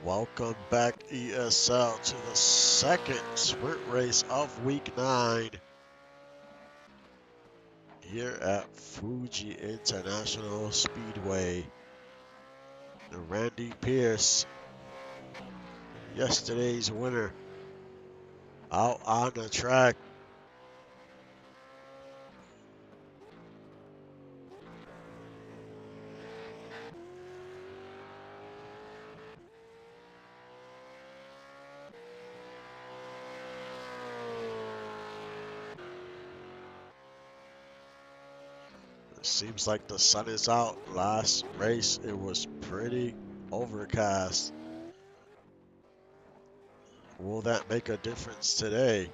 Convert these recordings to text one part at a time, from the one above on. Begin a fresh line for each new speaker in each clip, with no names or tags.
Welcome back, ESL, to the second sprint race of week 9 here at Fuji International Speedway. And Randy Pierce, yesterday's winner, out on the track. It seems like the sun is out. Last race, it was pretty overcast. Will that make a difference today?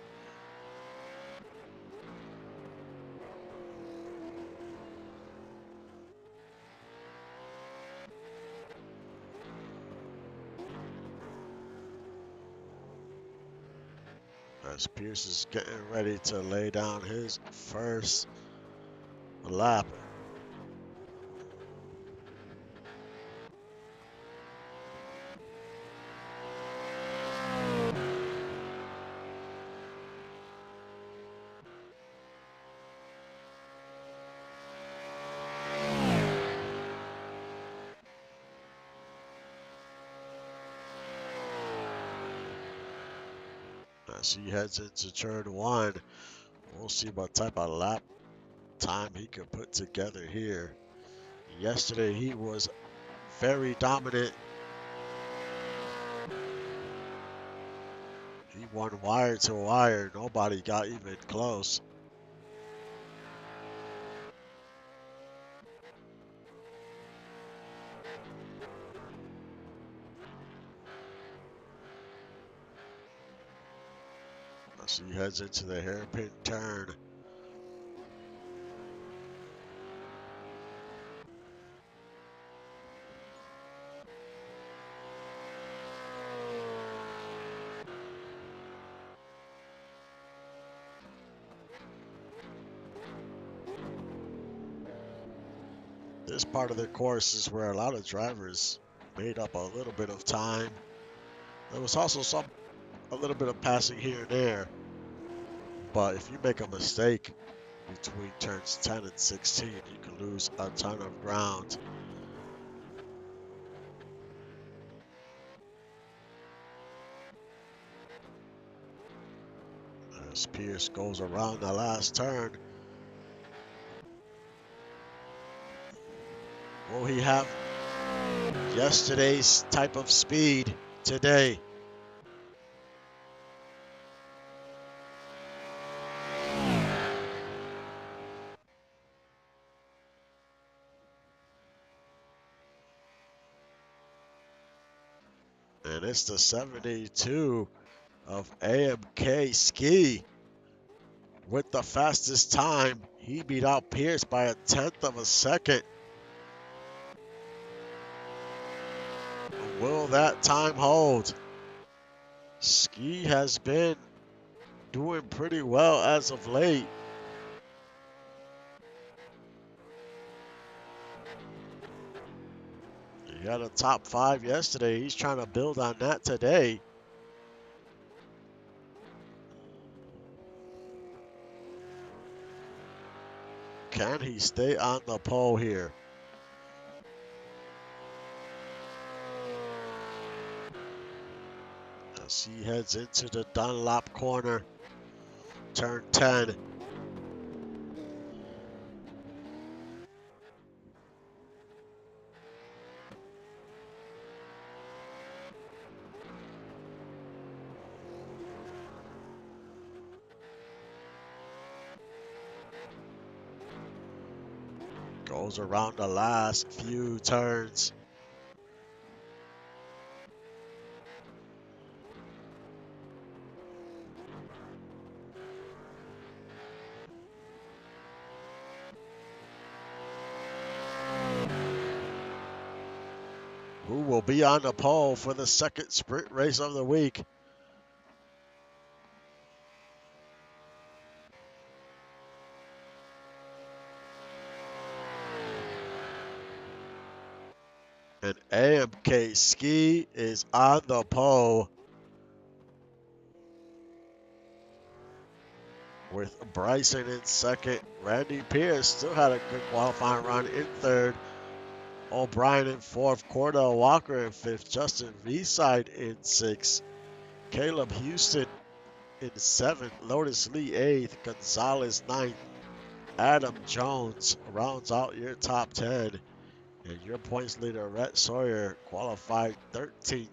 As Pierce is getting ready to lay down his first lap. As he heads into turn 1, we'll see what type of lap time he could put together here. Yesterday he was very dominant. He won wire to wire. Nobody got even close. As he heads into the hairpin turn. This part of the course is where a lot of drivers made up a little bit of time. There was also a little bit of passing here and there. But if you make a mistake between turns 10 and 16, you can lose a ton of ground. As Pierce goes around the last turn, will he have yesterday's type of speed today? And it's the 72 of AMK Ski with the fastest time. He beat out Pierce by a 1/10 of a second. Will that time hold? Ski has been doing pretty well as of late. He had a top 5 yesterday. He's trying to build on that today. Can he stay on the pole here? As he heads into the Dunlop corner, turn 10. Goes around the last few turns. Who will be on the pole for the second sprint race of the week? And AMK Ski is on the pole with Bryson in second. Randy Pierce still had a good qualifying run in third. O'Brien in fourth. Cordell Walker in fifth. Justin Reeside in sixth. Caleb Houston in seventh. Lotus Lee eighth. Gonzalez ninth. Adam Jones rounds out your top 10. And your points leader, Rhett Sawyer, qualified 13th.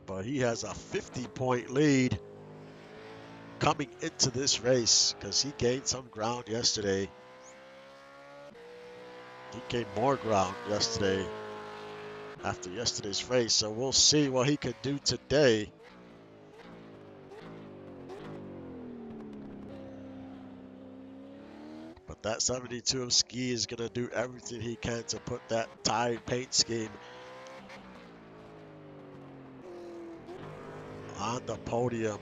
But he has a 50-point lead coming into this race because he gained some ground yesterday. He gained more ground yesterday after yesterday's race. So we'll see what he can do today. But that 72 of Ski is going to do everything he can to put that Tide paint scheme on the podium.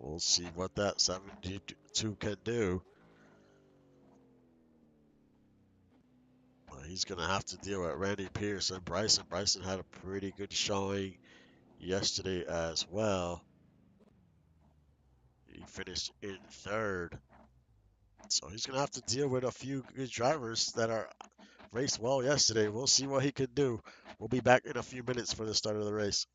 We'll see what that 72 can do. He's going to have to deal with Randy Pierce and Bryson. Bryson had a pretty good showing yesterday as well. He finished in third. So he's going to have to deal with a few good drivers that are raced well yesterday. We'll see what he can do. We'll be back in a few minutes for the start of the race.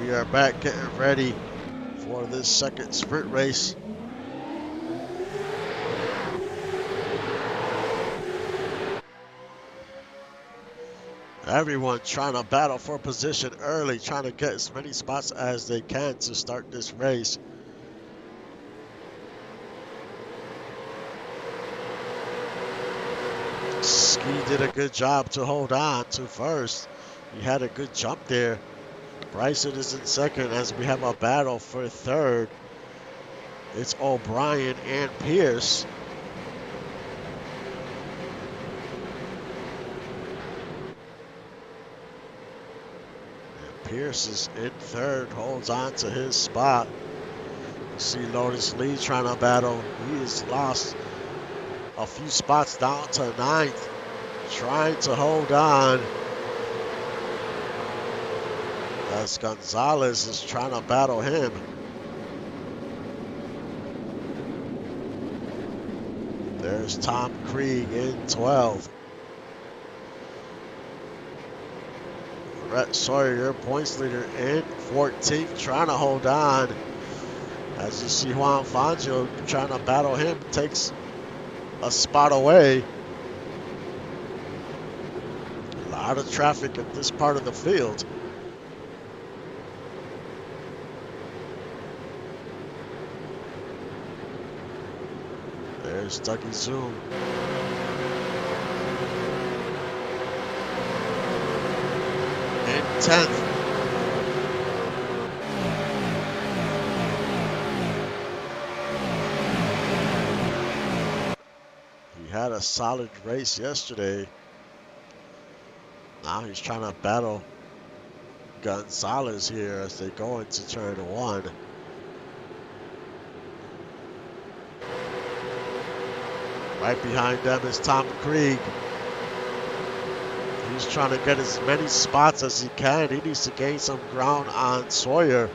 We are back getting ready for this second sprint race. Everyone trying to battle for position early, trying to get as many spots as they can to start this race. Ski did a good job to hold on to first. He had a good jump there. Bryson is in second as we have a battle for third. It's O'Brien and Pierce. And Pierce is in third, holds on to his spot. You see Lotus Lee trying to battle. He has lost a few spots down to ninth, trying to hold on as Gonzalez is trying to battle him. There's Tom Krieg in 12th. Brett Sawyer, your points leader, in 14th, trying to hold on. As you see Juan Fangio trying to battle him, takes a spot away. A lot of traffic at this part of the field. There's Dougie Zoom. In 10th. He had a solid race yesterday. Now he's trying to battle Gonzalez here as they go into turn 1. Right behind them is Tom Krieg. He's trying to get as many spots as he can. He needs to gain some ground on Sawyer.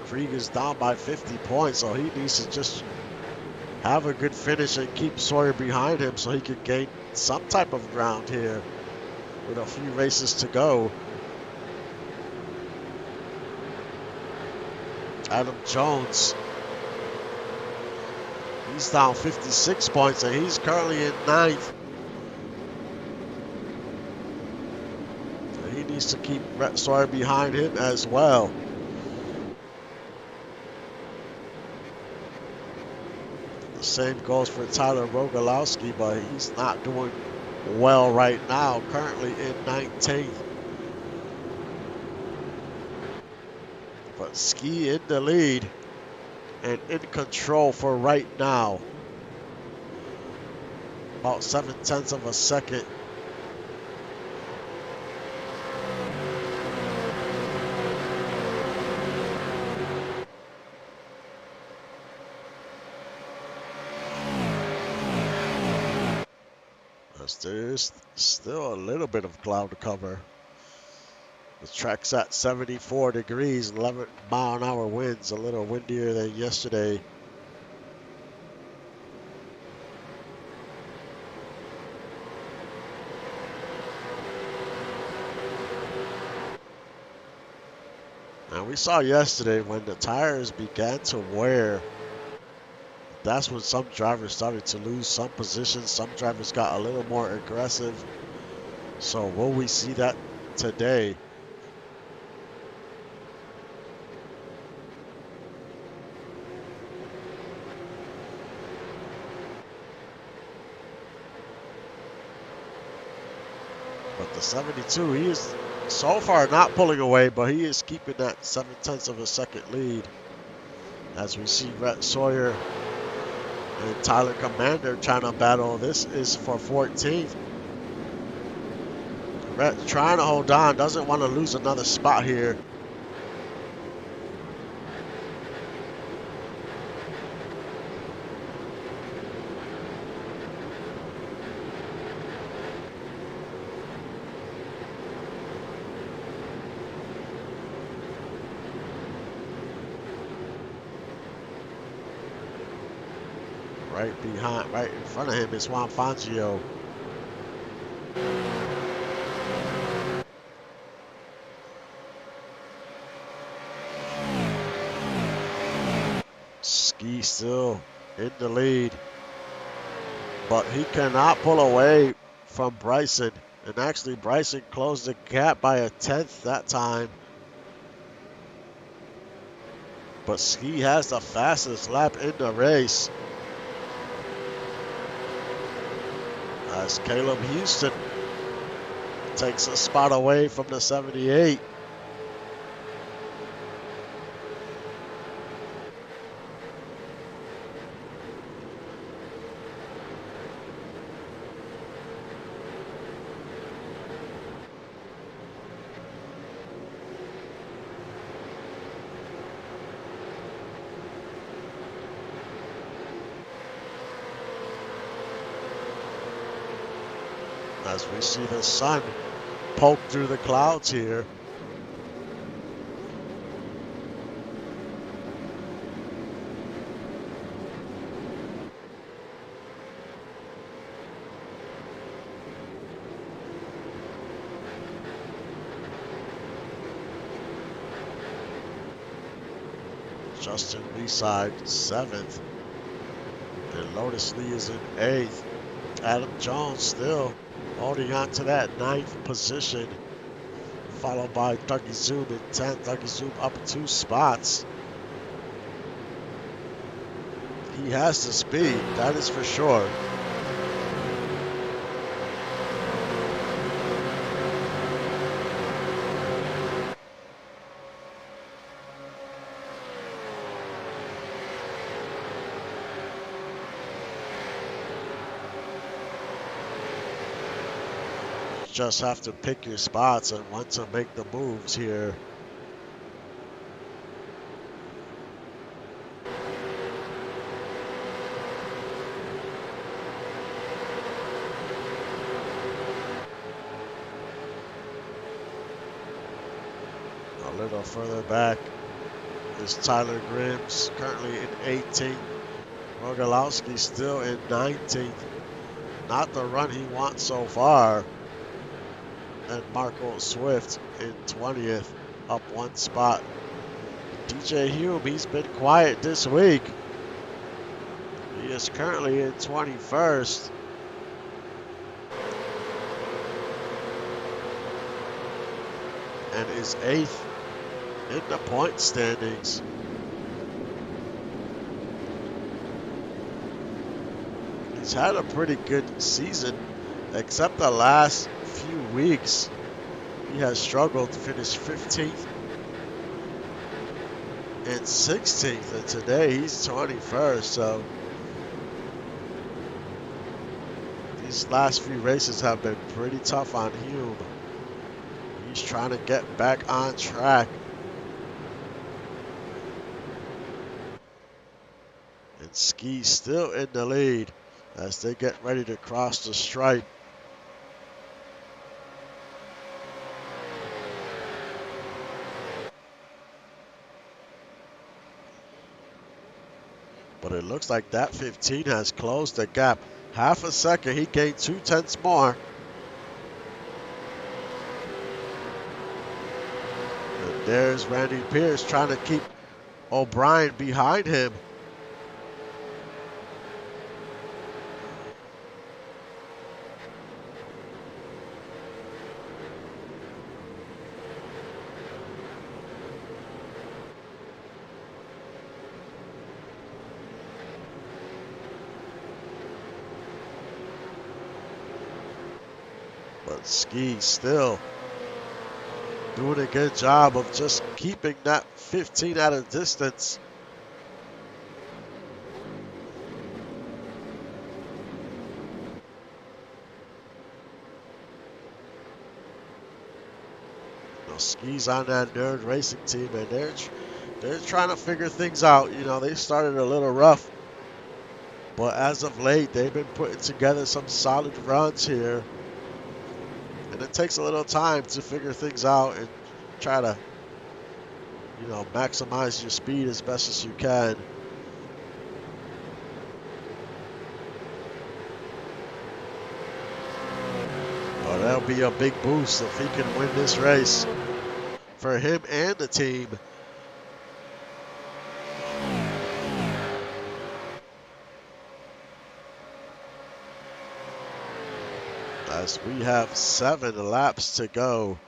Krieg is down by 50 points, so he needs to just have a good finish and keep Sawyer behind him so he can gain some type of ground here with a few races to go. Adam Jones, he's down 56 points and he's currently in 9th. So he needs to keep Brett Sawyer behind him as well. The same goes for Tyler Rogalowski, but he's not doing well right now, currently in 19th. But Ski in the lead and in control for right now. About 7/10 of a second. There's still a little bit of cloud cover. The track's at 74 degrees, 11-mile-an-hour winds, a little windier than yesterday. Now we saw yesterday when the tires began to wear, that's when some drivers started to lose some positions. Some drivers got a little more aggressive. So will we see that today? But the 72, he is so far not pulling away, but he is keeping that 7/10 of a second lead. As we see Brett Sawyer and Tyler Commander trying to battle. This is for 14th. Brett trying to hold on, doesn't want to lose another spot here. Right in front of him is Juan Fangio. Ski still in the lead, but he cannot pull away from Bryson. And actually, Bryson closed the gap by 1/10 that time. But Ski has the fastest lap in the race. As Caleb Houston takes a spot away from the 78. as we see the sun poke through the clouds here. Justin Leeside 7th. And Lotus Lee is in 8th. Adam Jones still holding on to that 9th position, followed by Dougie Zoom in 10th. Dougie Zoom up 2 spots. He has the speed, that is for sure. Just have to pick your spots and want to make the moves here. A little further back is Tyler Grims, currently in 18th. Rogalowski still in 19th. Not the run he wants so far. And Marco Swift in 20th, up 1 spot. DJ Hume, he's been quiet this week. He is currently in 21st. And is 8th in the point standings. He's had a pretty good season, except the last few weeks. He has struggled to finish 15th and 16th, and today he's 21st. So these last few races have been pretty tough on Hume. He's trying to get back on track. And Ski still in the lead as they get ready to cross the stripe. But it looks like that 15 has closed the gap. Half a second, he gained 0.2 more. And there's Randy Pierce trying to keep O'Brien behind him. But Ski still doing a good job of just keeping that 15 at a distance. You know, Ski's on that Nerd Racing team, and they're trying to figure things out. You know, they started a little rough, but as of late, they've been putting together some solid runs here. And it takes a little time to figure things out and try to, you know, maximize your speed as best as you can. But that'll be a big boost if he can win this race for him and the team. As we have 7 laps to go.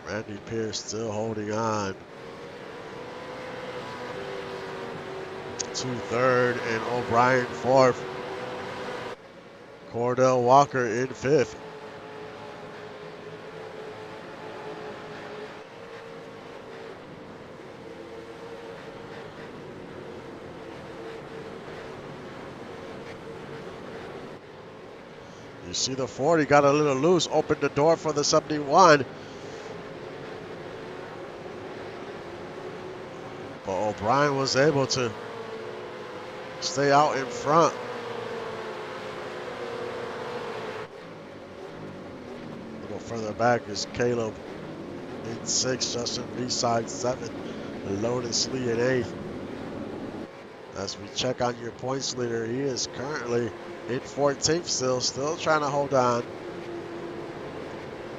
Randy Pierce still holding on to 3rd and O'Brien 4th. Cordell Walker in 5th. You see the 40 got a little loose, opened the door for the 71. But O'Brien was able to stay out in front. A little further back is Caleb in 6th, Justin Reeside 7th, Lotus Lee in 8th. As we check on your points leader, he is currently in 14th still trying to hold on.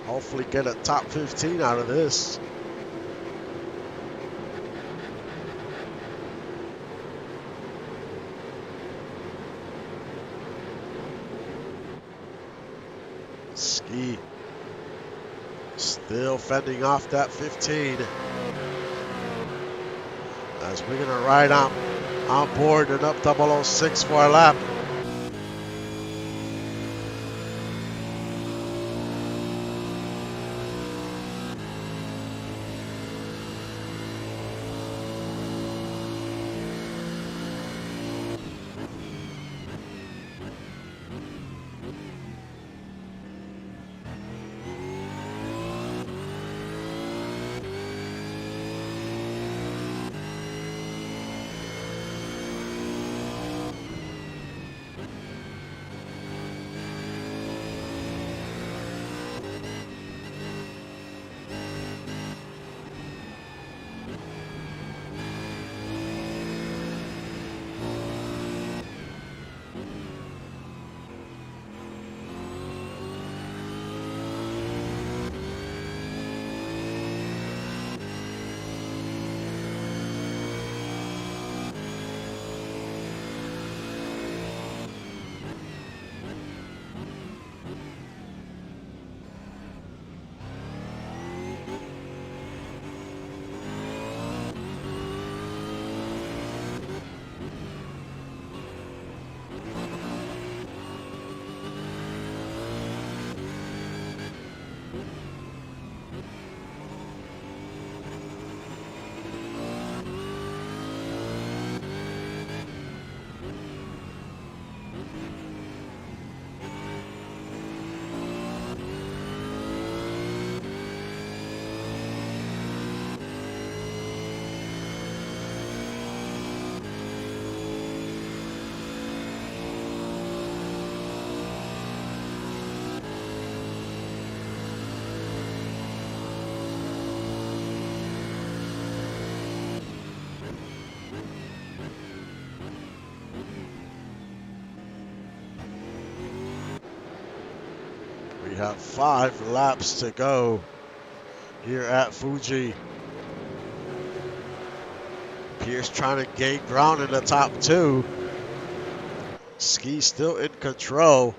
Hopefully get a top 15 out of this. Ski still fending off that 15. As we're going to ride on board and up 006 for a lap. We have 5 laps to go here at Fuji. Pierce trying to gain ground in the top 2. Ski still in control.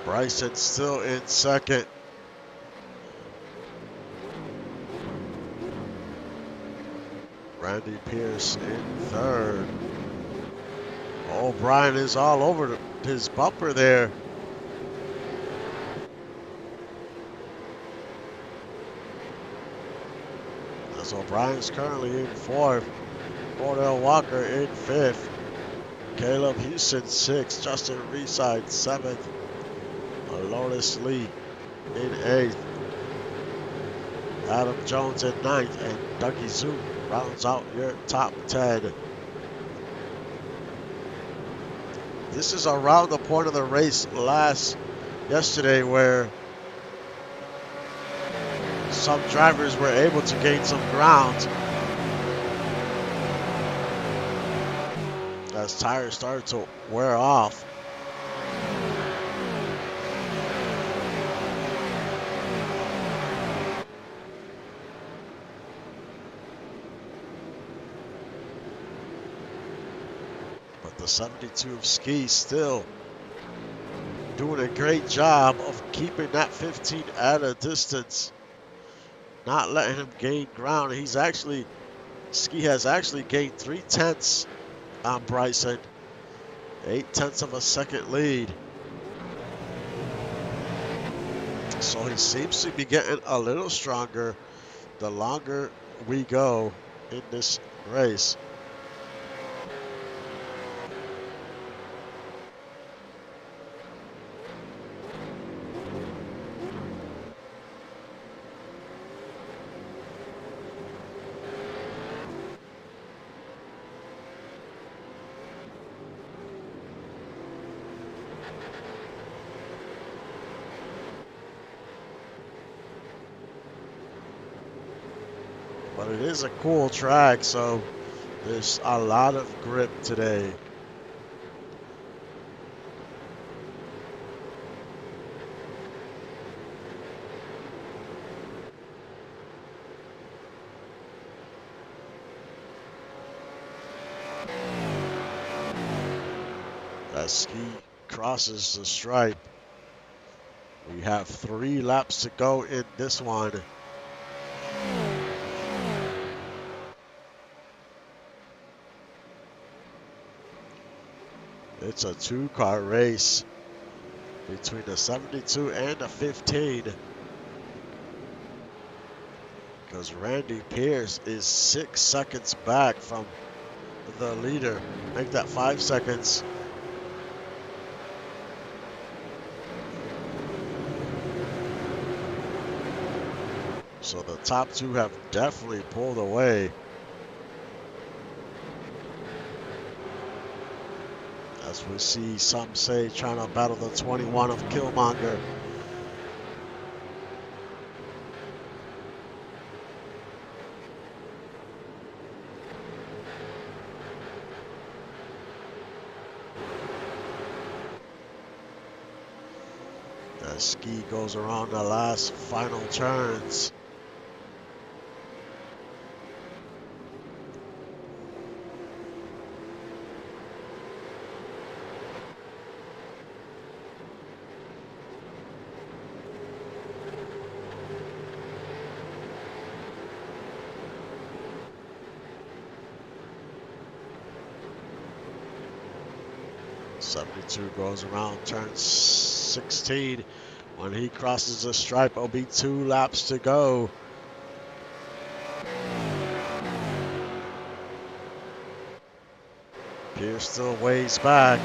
Bryson still in 2nd. Randy Pierce in 3rd. O'Brien is all over his bumper there. As O'Brien's currently in 4th. Cordell Walker in 5th. Caleb Houston 6th. Justin Reeside 7th. Lotus Lee in 8th. Adam Jones in 9th. And Dougie Zoom rounds out your top 10. This is around the point of the race yesterday where some drivers were able to gain some ground as tires started to wear off. The 72 of Ski still doing a great job of keeping that 15 at a distance, not letting him gain ground. Ski has actually gained 3/10 on Bryson, 8/10 of a second lead. So he seems to be getting a little stronger the longer we go in this race. But it is a cool track, so there's a lot of grip today. As Ski crosses the stripe, we have 3 laps to go in this one. It's a 2-car race between the 72 and the 15. Because Randy Pierce is 6 seconds back from the leader. Make that 5 seconds. So the top 2 have definitely pulled away. As we see some say trying to battle the 21 of Killmonger. As Ski goes around the last final turns. '72 goes around turn 16. When he crosses the stripe, it'll be 2 laps to go. Pierce still ways back.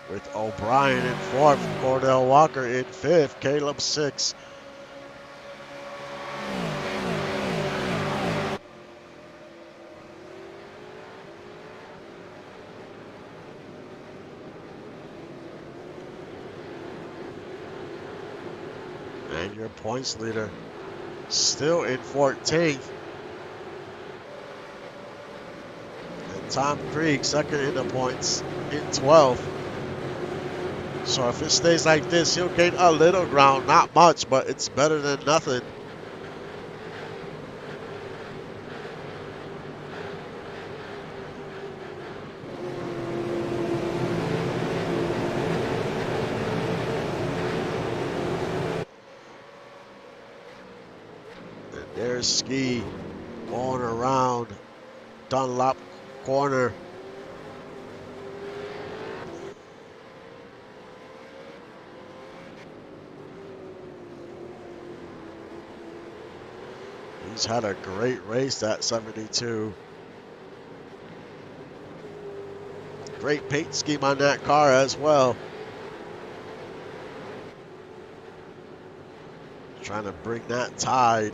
With O'Brien in 4th, Cordell Walker in 5th, Caleb 6th. And your points leader still in 14th. And Tom Krieg second in the points in 12th. So if it stays like this, he'll gain a little ground, not much, but it's better than nothing. And there's Ski going around Dunlop corner. He's had a great race, that 72. Great paint scheme on that car as well. Trying to bring that Tide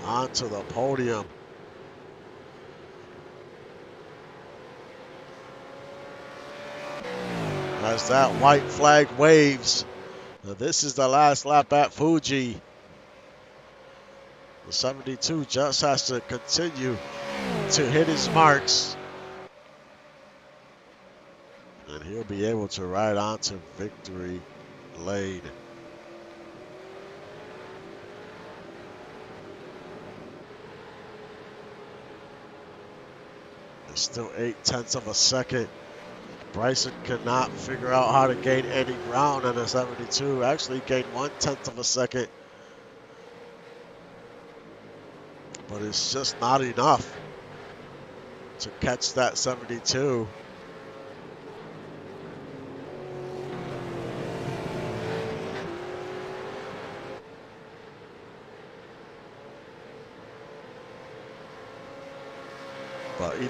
onto the podium. As that white flag waves, now this is the last lap at Fuji. The 72 just has to continue to hit his marks, and he'll be able to ride on to victory lane. There's still 0.8 of a second. Bryson cannot figure out how to gain any ground on a 72. Actually gained 0.1 of a second. But it's just not enough to catch that 72.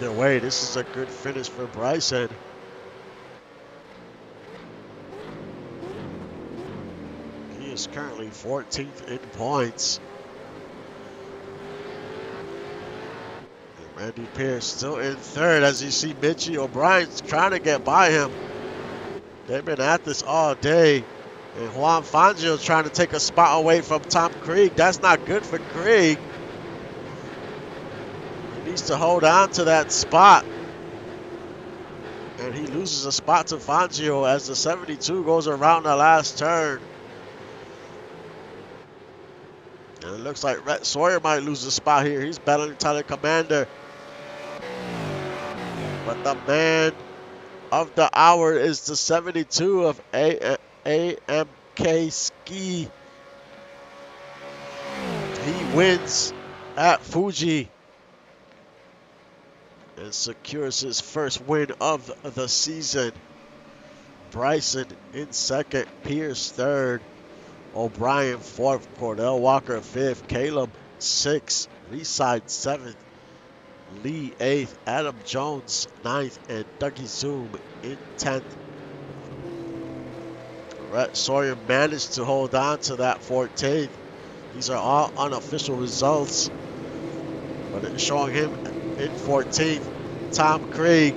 Either way, this is a good finish for Bryson. He is currently 14th in points. And Randy Pierce still in third as you see Mitchie O'Brien's trying to get by him. They've been at this all day. And Juan Fangio trying to take a spot away from Tom Krieg. That's not good for Krieg. He needs to hold on to that spot. And he loses a spot to Fangio as the 72 goes around the last turn. And it looks like Rhett Sawyer might lose a spot here. He's battling Tyler Commander. But the man of the hour is the 72 of AMK Ski. He wins at Fuji and secures his first win of the season. Bryson in second, Pierce third, O'Brien fourth, Cordell Walker fifth, Caleb sixth, Reside seventh, Lee eighth, Adam Jones ninth, and Dougie Zoom in 10th. Rhett Sawyer managed to hold on to that 14th. These are all unofficial results, but it's showing him in 14th. Tom Krieg,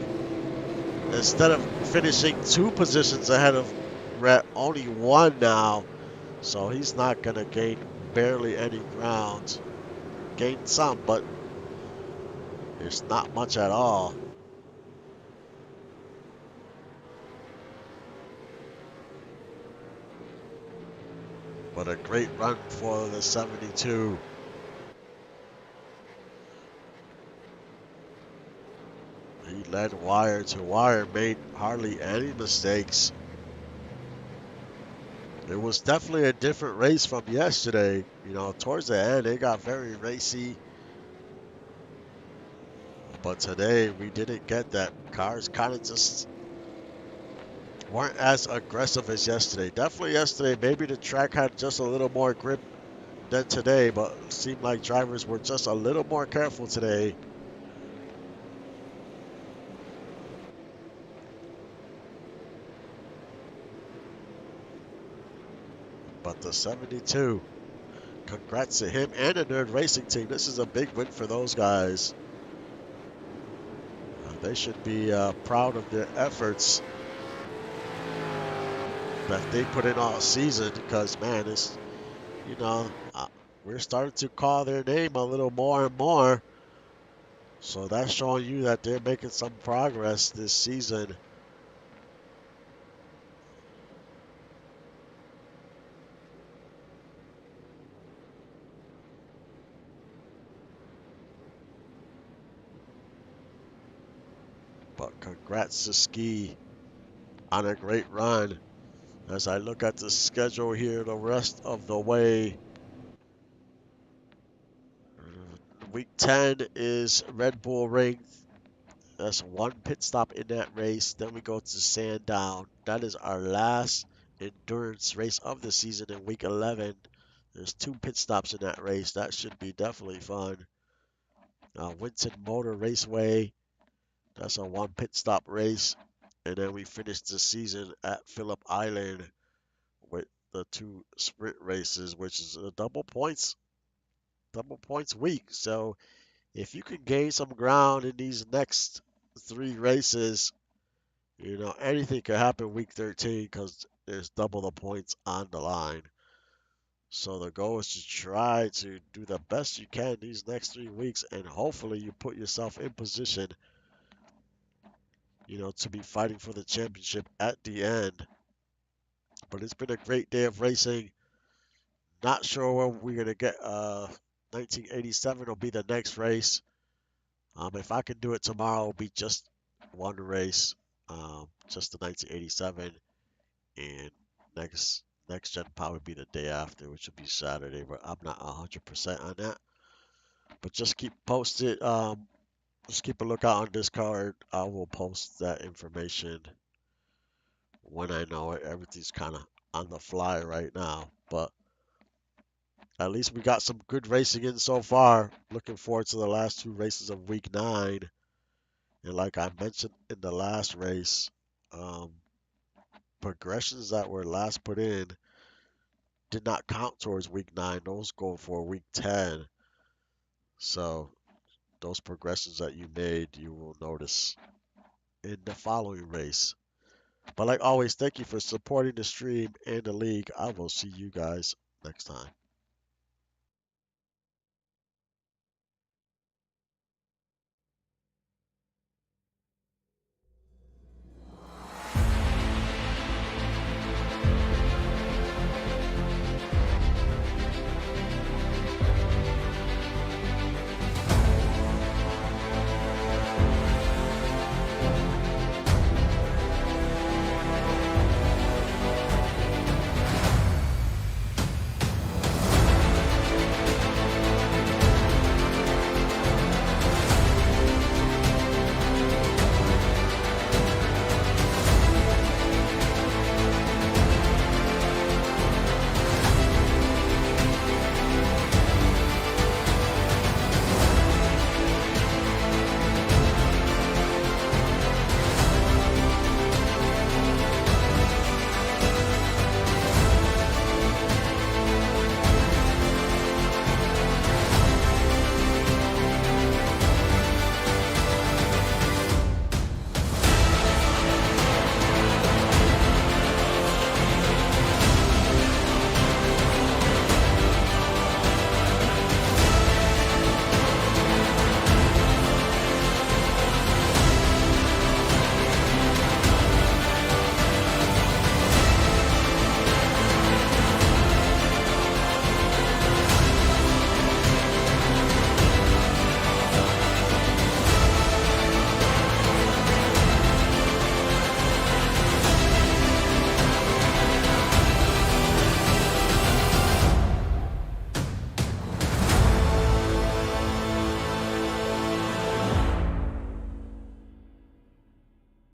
instead of finishing 2 positions ahead of Rhett, only 1 now. So he's not going to gain barely any ground. Gain some, but it's not much at all. But a great run for the 72. He led wire to wire, made hardly any mistakes. It was definitely a different race from yesterday. You know, towards the end, it got very racy. But today, we didn't get that. Cars kind of just weren't as aggressive as yesterday. Definitely yesterday, maybe the track had just a little more grip than today, but it seemed like drivers were just a little more careful today. But the 72, congrats to him and the Nerd Racing team. This is a big win for those guys. They should be proud of their efforts that they put in all season because, man, it's, you know, we're starting to call their name a little more and more. So that's showing you that they're making some progress this season. But congrats to Ski on a great run. As I look at the schedule here, the rest of the way, week 10 is Red Bull Ring. That's 1 pit stop in that race. Then we go to Sandown. That is our last endurance race of the season in week 11. There's 2 pit stops in that race. That should be definitely fun. Winton Motor Raceway. That's a 1 pit stop race. And then we finish the season at Phillip Island with the 2 sprint races, which is a double points week. So if you can gain some ground in these next 3 races, you know, anything could happen week 13 because there's double the points on the line. So the goal is to try to do the best you can these next 3 weeks, and hopefully you put yourself in position, you know, to be fighting for the championship at the end. But it's been a great day of racing. Not sure when we're going to get 1987 will be the next race. If I can do it tomorrow, it'll be just 1 race, just the 1987, and next gen probably be the day after, which will be Saturday. But I'm not 100% on that. But just keep posted. Just keep a lookout on Discord. I will post that information when I know it. Everything's kind of on the fly right now, but at least we got some good racing in so far. Looking forward to the last 2 races of week 9. And like I mentioned in the last race, um, progressions that were last put in did not count towards week 9. Those go for week 10. So those progressions that you made, you will notice in the following race. But like always, thank you for supporting the stream and the league. I will see you guys next time.